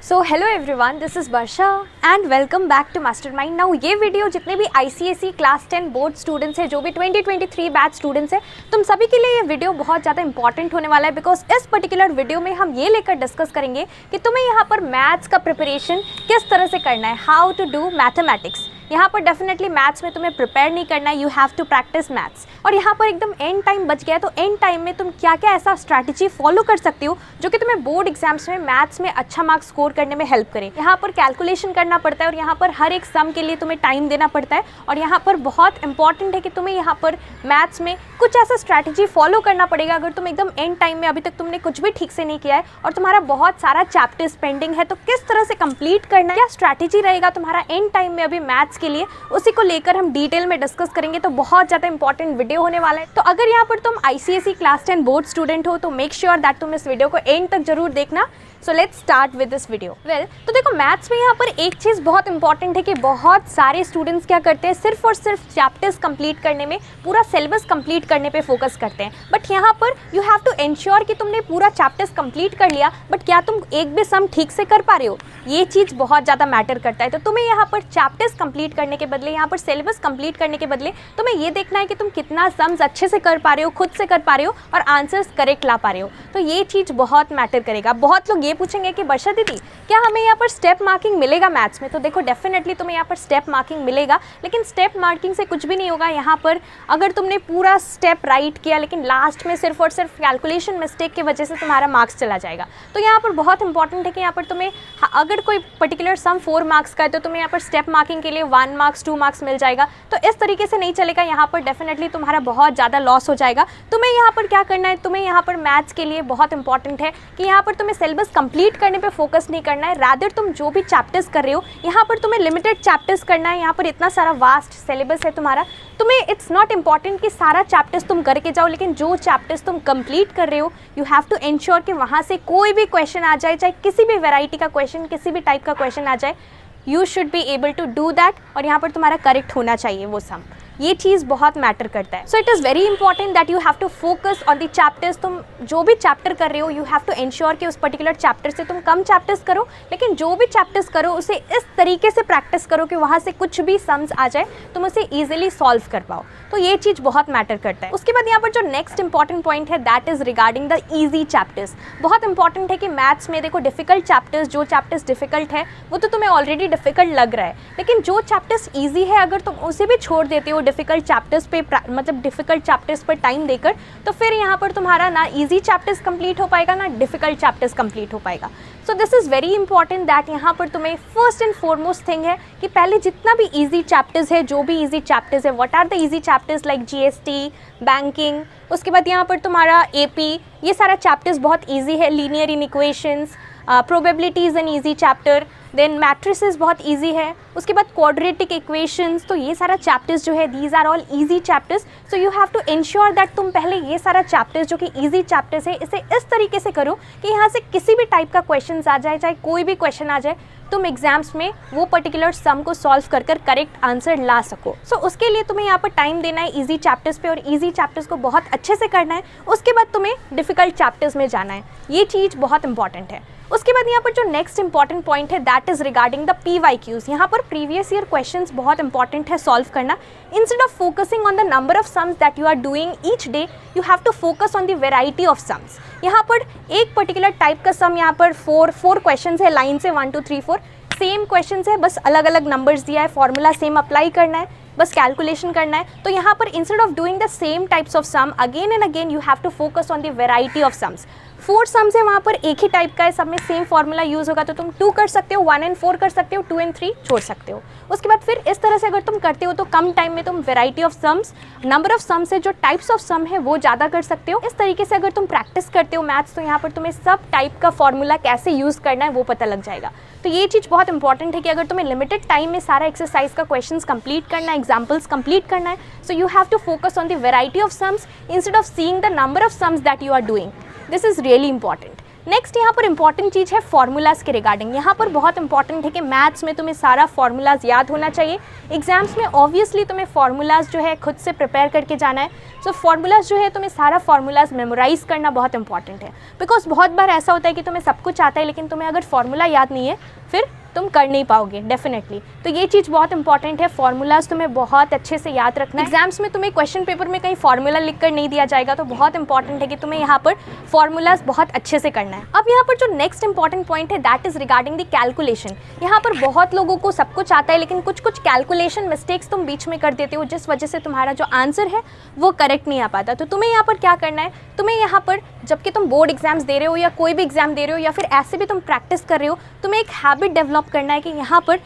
So hello everyone, this is Varsha and welcome back to Mastermind. Now ये video जितने भी ICSE class 10 board students हैं, जो भी 2023 बैच स्टूडेंट्स हैं, तुम सभी के लिए ये वीडियो बहुत ज़्यादा इंपॉर्टेंट होने वाला है। बिकॉज इस पर्टिकुलर वीडियो में हम ये लेकर डिस्कस करेंगे कि तुम्हें यहाँ पर मैथ्स का प्रिपरेशन किस तरह से करना है, हाउ टू डू मैथमेटिक्स। यहाँ पर डेफिनेटली मैथ्स में तुम्हें प्रिपेयर नहीं करना है, you have to practise maths. और यहाँ पर एकदम एंड टाइम बच गया है, तो एंड टाइम में तुम क्या क्या ऐसा स्ट्रैटेजी फॉलो कर सकती हो जो कि तुम्हें बोर्ड एग्जाम्स में मैथ्स में अच्छा मार्क्स स्कोर करने में हेल्प करे। यहाँ पर कैलकुलेशन करना पड़ता है और यहाँ पर हर एक सम के लिए तुम्हें टाइम देना पड़ता है। और यहाँ पर बहुत इंपॉर्टेंट है कि तुम्हें यहाँ पर मैथ्स में कुछ ऐसा स्ट्रैटेजी फॉलो करना पड़ेगा। अगर तुम एकदम एंड टाइम में अभी तक तुमने कुछ भी ठीक से नहीं किया है और तुम्हारा बहुत सारा चैप्टर्स पेंडिंग है, तो किस तरह से कंप्लीट करना है, क्या स्ट्रैटेजी रहेगा तुम्हारा एंड टाइम में अभी मैथ्स के लिए, उसी को लेकर हम डिटेल में डिस्कस करेंगे। तो बहुत ज़्यादा इंपॉर्टेंट वीडियो होने वाला है। तो अगर यहाँ पर तुम ICSE क्लास 10 बोर्ड स्टूडेंट हो तो मेक श्योर दैट तुम इस वीडियो को एंड तक जरूर देखना। So let's start with this video. तो देखो, मैथ्स में यहाँ पर एक चीज़ बहुत इंपॉर्टेंट है कि बहुत सारे स्टूडेंट्स क्या करते हैं, सिर्फ और सिर्फ चैप्टर्स कंप्लीट करने में, पूरा सिलेबस कंप्लीट करने पे फोकस करते हैं। बट यहाँ पर यू हैव टू एंश्योर कि तुमने पूरा चैप्टर्स कंप्लीट कर लिया, बट क्या तुम एक भी सम ठीक से कर पा रहे हो, ये चीज़ बहुत ज़्यादा मैटर करता है। तो तुम्हें यहाँ पर चैप्टर्स कंप्लीट करने के बदले, यहाँ पर सिलेबस कंप्लीट करने के बदले तुम्हें ये देखना है कि तुम कितना सम्स अच्छे से कर पा रहे हो, खुद से कर पा रहे हो और आंसर्स करेक्ट ला पा रहे हो। तो ये चीज़ बहुत मैटर करेगा। बहुत लोग ये पूछेंगे कि वर्षा दीदी, क्या हमें यहाँ पर स्टेप मार्किंग मिलेगा मैथ्स में? तो देखो, डेफिनेटली तुम्हें यहाँ पर स्टेप मार्किंग मिलेगा, लेकिन स्टेप मार्किंग से कुछ भी नहीं होगा। यहाँ पर अगर तुमने पूरा स्टेप राइट किया लेकिन लास्ट में सिर्फ और सिर्फ कैलकुलेशन मिस्टेक की वजह से तुम्हारा मार्क्स चला जाएगा। तो यहाँ पर बहुत इंपॉर्टेंट है कि यहाँ पर तुम्हें अगर कोई पर्टिकुलर सम 4 मार्क्स का है तो तुम्हें यहाँ पर स्टेप मार्किंग के लिए 1 मार्क्स 2 मार्क्स मिल जाएगा। तो इस तरीके से नहीं चलेगा, यहाँ पर डेफिनेटली तुम्हारा बहुत ज़्यादा लॉस हो जाएगा। तुम्हें यहाँ पर क्या करना है, तुम्हें यहाँ पर मैथ्स के लिए बहुत इंपॉर्टेंट है कि यहाँ पर तुम्हें सिलेबस कंप्लीट करने पे फोकस नहीं करना है। रादर तुम जो भी चैप्टर्स कर रहे हो, यहाँ पर तुम्हें लिमिटेड चैप्टर्स करना है। यहाँ पर इतना सारा वास्ट सिलेबस है तुम्हारा, तुम्हें इट्स नॉट इम्पॉर्टेंट कि सारा चैप्टर्स तुम करके जाओ, लेकिन जो चैप्टर्स तुम कंप्लीट कर रहे हो, यू हैव टू एंश्योर कि वहाँ से कोई भी क्वेश्चन आ जाए, चाहे किसी भी वैरायटी का क्वेश्चन, किसी भी टाइप का क्वेश्चन आ जाए, you should be able to do that. और यहाँ पर तुम्हारा करेक्ट होना चाहिए वो सम। ये चीज़ बहुत मैटर करता है। So it is very important that you have to focus on the chapters. तुम जो भी चैप्टर कर रहे हो, यू हैव टू एंश्योर कि उस पर्टिकुलर चैप्टर से तुम कम चैप्टर्स करो, लेकिन जो भी चैप्टर्स करो उसे इस तरीके से प्रैक्टिस करो कि वहाँ से कुछ भी सम्स आ जाए तुम उसे ईजिली सॉल्व कर पाओ। तो ये चीज़ बहुत मैटर करता है। उसके बाद यहाँ पर जो नेक्स्ट इंपॉर्टेंट पॉइंट है, that is regarding the easy chapters. बहुत इंपॉर्टेंट है कि मैथ्स में देखो, डिफिकल्ट चैप्टर्स, जो चैप्टर्स डिफिकल्ट है वो तो तुम्हें ऑलरेडी डिफिकल्ट लग रहा है, लेकिन जो चैप्टर्स ईजी है अगर तुम उसे भी छोड़ देते हो डिफिकल्ट चैप्टर्स पे, मतलब डिफिकल्ट चैप्टर्स पर टाइम देकर, तो फिर यहाँ पर तुम्हारा ना इजी चैप्टर्स कंप्लीट हो पाएगा, ना डिफिकल्ट चैप्टर्स कंप्लीट हो पाएगा। So this is very important that यहाँ पर तुम्हें फर्स्ट एंड फॉरमोस्ट थिंग है कि पहले जितना भी इजी चैप्टर्स है, जो भी इजी चैप्टर्स है, what are the easy chapters like GST, banking, उसके बाद यहाँ पर तुम्हारा AP, ये सारा चैप्टर्स बहुत ईजी है। Linear inequations, probability is an easy chapter, then matrices बहुत इजी है। उसके बाद क्वाड्रेटिक इक्वेशंस, तो ये सारा चैप्टर्स जो है, these are all easy chapters. So you have to ensure that तुम पहले ये सारा चैप्टर्स जो कि इजी चैप्टर्स है, इसे इस तरीके से करो कि यहाँ से किसी भी टाइप का क्वेश्चन आ जाए, चाहे कोई भी क्वेश्चन आ जाए, तुम एग्जाम्स में वो पर्टिकुलर सम को सॉल्व कर करेक्ट आंसर ला सको। सो उसके लिए तुम्हें यहाँ पर टाइम देना है इजी चैप्टर्स पे, और इजी चैप्टर्स को बहुत अच्छे से करना है। उसके बाद तुम्हें डिफिकल्ट चैप्टर्स में जाना है। ये चीज़ बहुत इंपॉर्टेंट है। उसके बाद यहाँ पर जो नेक्स्ट इंपॉर्टेंट पॉइंट है, that is regarding the PYQs। यहाँ पर प्रीवियस ईयर क्वेश्चंस बहुत इंपॉर्टेंट है सॉल्व करना। Instead of focusing on the number of sums that you are doing each day, you have to focus on the variety of sums. यहाँ पर एक particular type का सम, यहाँ पर फोर क्वेश्चन है लाइन से 1 2 3 4, सेम क्वेश्चन है, बस अलग अलग नंबर्स दिया है, फॉर्मूला सेम अप्लाई करना है, बस कैलकुलेशन करना है। तो यहाँ पर instead of doing the same types of sum again and again, you have to focus on the variety of sums. 4 sums है, वहाँ पर एक ही टाइप का है, सब में सेम फॉर्मूला यूज़ होगा, तो तुम 2 कर सकते हो, 1 and 4 कर सकते हो, 2 and 3 छोड़ सकते हो। उसके बाद फिर इस तरह से अगर तुम करते हो तो कम टाइम में तुम variety of sums, number of sums है, जो टाइप्स ऑफ सम है वो ज़्यादा कर सकते हो। इस तरीके से अगर तुम प्रैक्टिस करते हो मैथ्स, तो यहाँ पर तुम्हें सब टाइप का फॉर्मूला कैसे यूज़ करना है वो पता लग जाएगा। तो ये चीज़ बहुत इंपॉर्टेंट है कि अगर तुम्हें लिमिटेड टाइम में सारा एक्सरसाइज का क्वेश्चंस कंप्लीट करना है, एग्जाम्पल्स कंप्लीट करना है, so you have to focus on the variety of sums instead of seeing the number of sums that you are doing. This is really important. Next यहाँ पर important चीज़ है formulas के regarding. यहाँ पर बहुत important है कि मैथ्स में तुम्हें सारा फॉर्मूलाज याद होना चाहिए। एग्जाम्स में ऑब्वियसली तुम्हें फॉर्मूलाज जो है खुद से प्रिपेयर करके जाना है। सो फॉर्मूलाज जो है तुम्हें सारा फॉर्मूलाज मेमोराइज करना बहुत इंपॉर्टेंट है, बिकॉज बहुत बार ऐसा होता है कि तुम्हें सब कुछ आता है लेकिन तुम्हें अगर फॉर्मूला याद नहीं है फिर तुम कर नहीं पाओगे डेफिनेटली। तो ये चीज़ बहुत इंपॉर्टेंट है, फॉर्मूलाज तुम्हें बहुत अच्छे से याद रखना है। एग्जाम्स में तुम्हें क्वेश्चन पेपर में कहीं फॉर्मूला लिख कर नहीं दिया जाएगा, तो बहुत इंपॉर्टेंट है कि तुम्हें यहाँ पर फॉर्मूलाज बहुत अच्छे से करना है। अब यहाँ पर जो नेक्स्ट इंपॉर्टेंट पॉइंट है that is regarding the calculation. यहाँ पर बहुत लोगों को सब कुछ आता है लेकिन कुछ कैलकुलेशन मिस्टेक्स तुम बीच में कर देते हो, जिस वजह से तुम्हारा जो आंसर है वो करेक्ट नहीं आ पाता। तो तुम्हें यहाँ पर क्या करना है, तुम्हें यहाँ पर जबकि तुम बोर्ड एग्जाम्स दे रहे हो या कोई भी एग्जाम दे रहे हो या फिर ऐसे भी तुम प्रैक्टिस कर रहे हो, तुम्हें एक हैबिट डेवलप करना है कि यहाँ पर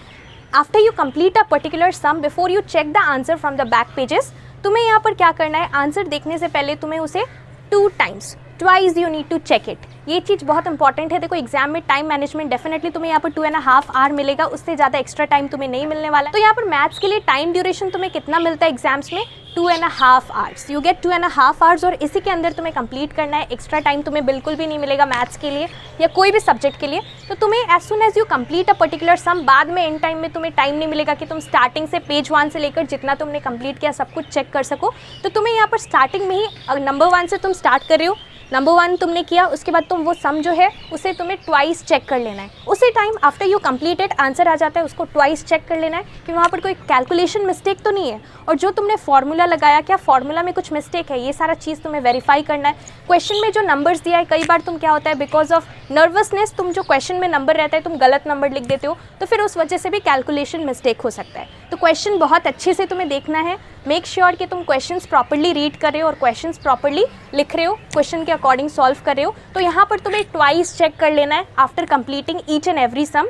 after you complete a particular sum before you check the answer from the back pages, तुम्हें यहाँ पर क्या करना है, आंसर देखने से पहले तुम्हें उसे 2 times twice you need to check it. ये चीज़ बहुत इंपॉर्टेंट है। देखो एग्जाम में टाइम मैनेजमेंट डेफिनेटली तुम्हें यहाँ पर 2.5 आवर मिलेगा, उससे ज़्यादा एक्स्ट्रा टाइम तुम्हें नहीं मिलने वाला है। तो यहाँ पर मैथ्स के लिए टाइम ड्यूरेशन तुम्हें कितना मिलता है एग्जाम्स में, 2.5 आवर्स। यू गेट 2.5 आवर्स और इसी के अंदर तुम्हें कंप्लीट करना है। एक्स्ट्रा टाइम तुम्हें बिल्कुल भी नहीं मिलेगा मैथ्स के लिए या कोई भी सब्जेक्ट के लिए। तो तुम्हें as soon as you complete a particular sum, बाद में इन टाइम में तुम्हें टाइम नहीं मिलेगा कि तुम स्टार्टिंग से पेज 1 से लेकर जितना तुमने कंप्लीट किया सब कुछ चेक कर सको। तो तुम्हें यहाँ पर स्टार्टिंग में ही नंबर 1 से तुम स्टार्ट कर रहे हो, नंबर 1 तुमने किया, उसके बाद तुम वो सम जो है उसे तुम्हें ट्वाइस चेक कर लेना है। उसी time after you completed answer आ जाता है, उसको ट्वाइस चेक कर लेना है कि वहाँ पर कोई कैलकुलेशन मिस्टेक तो नहीं है, और जो तुमने फॉर्मूला लगाया क्या फॉर्मूला में कुछ मिस्टेक है, ये सारा चीज़ तुम्हें वेरीफाई करना है। क्वेश्चन में जो नंबर्स दिया है, कई बार तुम क्या होता है बिकॉज ऑफ नर्वसनेस तुम जो क्वेश्चन में नंबर रहता है तुम गलत नंबर लिख देते हो, तो फिर उस वजह से भी कैलकुलेशन मिस्टेक हो सकता है। तो क्वेश्चन बहुत अच्छे से तुम्हें देखना है, मेक श्योर कि तुम क्वेश्चंस प्रॉपर्ली रीड कर रहे हो और क्वेश्चंस प्रॉपर्ली लिख रहे हो, क्वेश्चन के अकॉर्डिंग सॉल्व कर रहे हो। तो यहाँ पर तुम्हें ट्वाइस चेक कर लेना है after completing each and every sum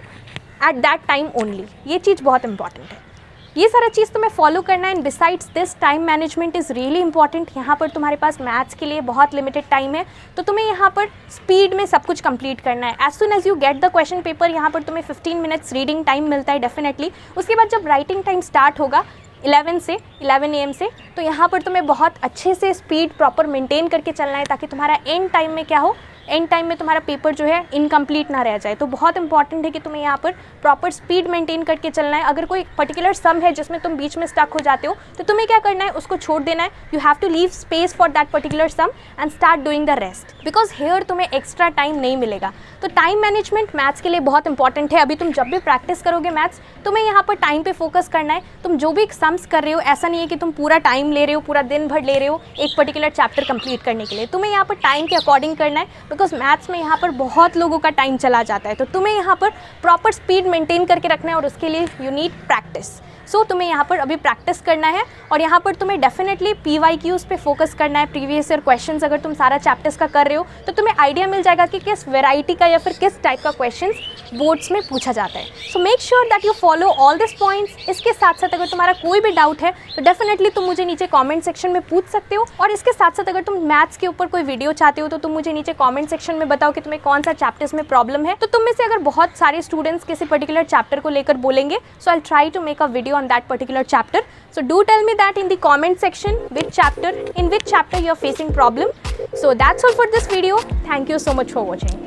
at that time only. ये चीज़ बहुत इंपॉर्टेंट है, ये सारा चीज़ तुम्हें फॉलो करना है। And besides this time management is really important. यहाँ पर तुम्हारे पास मैथ्स के लिए बहुत लिमिटेड टाइम है, तो तुम्हें यहाँ पर स्पीड में सब कुछ कंप्लीट करना है। As soon as you get the question paper, यहाँ पर तुम्हें 15 मिनट्स रीडिंग टाइम मिलता है डेफिनेटली। उसके बाद जब राइटिंग टाइम स्टार्ट होगा 11 AM से, तो यहाँ पर तुम्हें बहुत अच्छे से स्पीड प्रॉपर मेंटेन करके चलना है ताकि तुम्हारा एंड टाइम में क्या हो, एंड टाइम में तुम्हारा पेपर जो है इनकम्प्लीट ना रह जाए। तो बहुत इंपॉर्टेंट है कि तुम्हें यहाँ पर प्रॉपर स्पीड मेंटेन करके चलना है। अगर कोई पर्टिकुलर सम है जिसमें तुम बीच में स्टक हो जाते हो, तो तुम्हें क्या करना है, उसको छोड़ देना है। You have to leave space for that particular sum and start doing the rest, because here तुम्हें एक्स्ट्रा टाइम नहीं मिलेगा। तो टाइम मैनेजमेंट मैथ्स के लिए बहुत इंपॉर्टेंट है। अभी तुम जब भी प्रैक्टिस करोगे मैथ्स, तुम्हें यहाँ पर टाइम पे फोकस करना है। तुम जो भी सम्स कर रहे हो, ऐसा नहीं है कि तुम पूरा टाइम ले रहे हो, पूरा दिन भर ले रहे हो एक पर्टिकुलर चैप्टर कंप्लीट करने के लिए। तुम्हें यहाँ पर टाइम के अकॉर्डिंग करना है, बिकॉज मैथ्स में यहाँ पर बहुत लोगों का टाइम चला जाता है। तो तुम्हें यहाँ पर प्रॉपर स्पीड मेंटेन करके रखना है और उसके लिए यू नीड प्रैक्टिस। सो तुम्हें यहाँ पर अभी प्रैक्टिस करना है और यहाँ पर तुम्हें डेफिनेटली PYQs पे फोकस करना है, प्रीवियस ईयर क्वेश्चंस। अगर तुम सारा चैप्टर्स का कर रहे हो तो तुम्हें आइडिया मिल जाएगा कि किस वैरायटी का या फिर किस टाइप का क्वेश्चंस बोर्ड्स में पूछा जाता है। So make sure that you follow all this points. इसके साथ साथ अगर तुम्हारा कोई भी डाउट है तो डेफिनेटली तुम मुझे नीचे कॉमेंट सेक्शन में पूछ सकते हो, और इसके साथ साथ अगर तुम मैथ्स के ऊपर कोई वीडियो चाहते हो तो तुम मुझे नीचे कॉमेंट सेक्शन में बताओ कि तुम्हें कौन सा चैप्टर्स में प्रॉब्लम है। तो तुम में से अगर बहुत सारे स्टूडेंट्स किसी पर्टिकुलर चैप्टर को लेकर बोलेंगे, so I try to make a video on that particular chapter. So do tell me that in the comment section in which chapter you are facing problem. So that's all for this video. Thank you so much for watching.